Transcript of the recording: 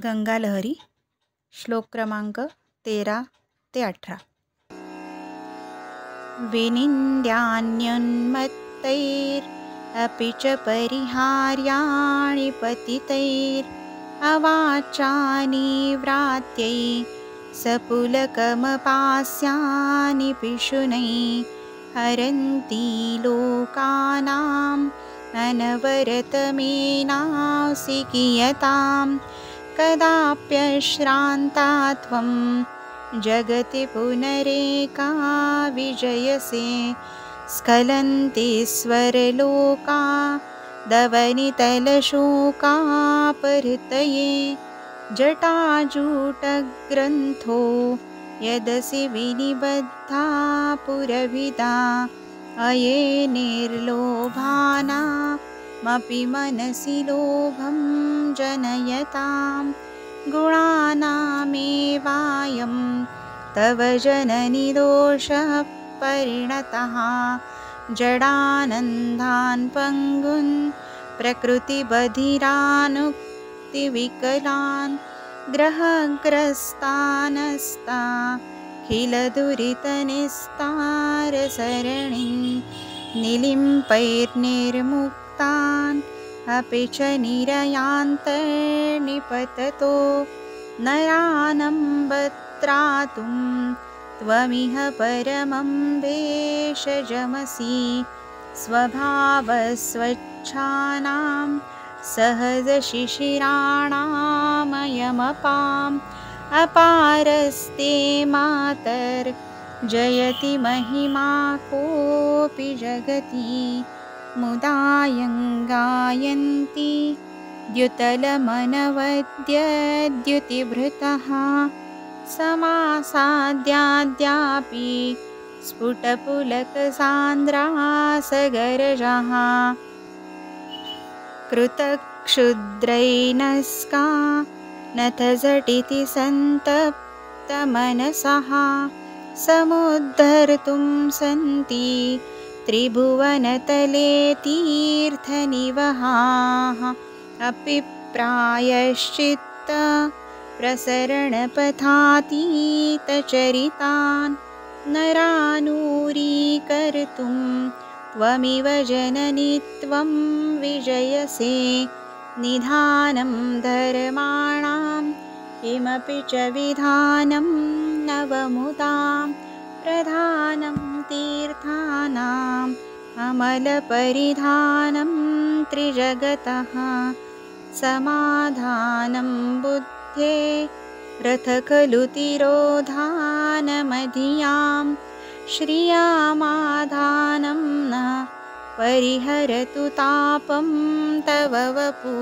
गंगालहरी श्लोक क्रमांक 13 ते 18। विनिन्द्यान्युन्मत्तैरपि च परिहार्याणि पतितैरवाचानि व्रात्यै सपुलकमपास्यानि पिशुनैः हरन्ति लोकानाम् अनवरतमेनांसि कियतां कदाप्यश्रान्ता त्वं जगति पुनरेका विजयसे स्खलन्ति स्वरलोका दवनितलशोकापहृतये जटाजूटग्रन्थो यदसि विनिबद्धा पुरभिदा अयेनिर्लोभानामपि मनसि लोभं जनयतां गुणानामेवायं तव जननि दोषः परिणतः जडानन्दान् पङ्गुन् प्रकृतिबधिरानुक्तिविकलान् ग्रहग्रस्तानस्ता खिलदुरितनिस्तारसरणिं निलिम्पैर्निर्मुक्तान् अपि च निरयान्तर्निपततो नरानम्बत्रातुं त्वमिह परमं भेषजमसि स्वभावस्वच्छानां सहजशिशिराणामयमपाम् अपारस्ते मातर्जयति महिमा कोऽपि जगति मुदायं गायन्ति द्युतलमनवद्यद्युतिभृतः समासाद्याद्यापि स्फुटपुलकसान्द्रासगरजः कृतक्षुद्रैनस्का नथ झटिति सन्तप्तमनसः समुद्धर्तुं सन्ति त्रिभुवनतले तीर्थनिवहाः अपि प्रायश्चित्त प्रसरणपथातीतचरितान् नरानूरीकर्तुं त्वमिव जननि त्वं विजयसे निधानं धर्माणां किमपि च विधानं नवमुदां प्रधानं तीर्थानाम् अमलपरिधानं त्रिजगतः समाधानं बुद्धे रथ खलु तिरोधानमधियां श्रियामाधानं न परिहरतु तापं तव वपु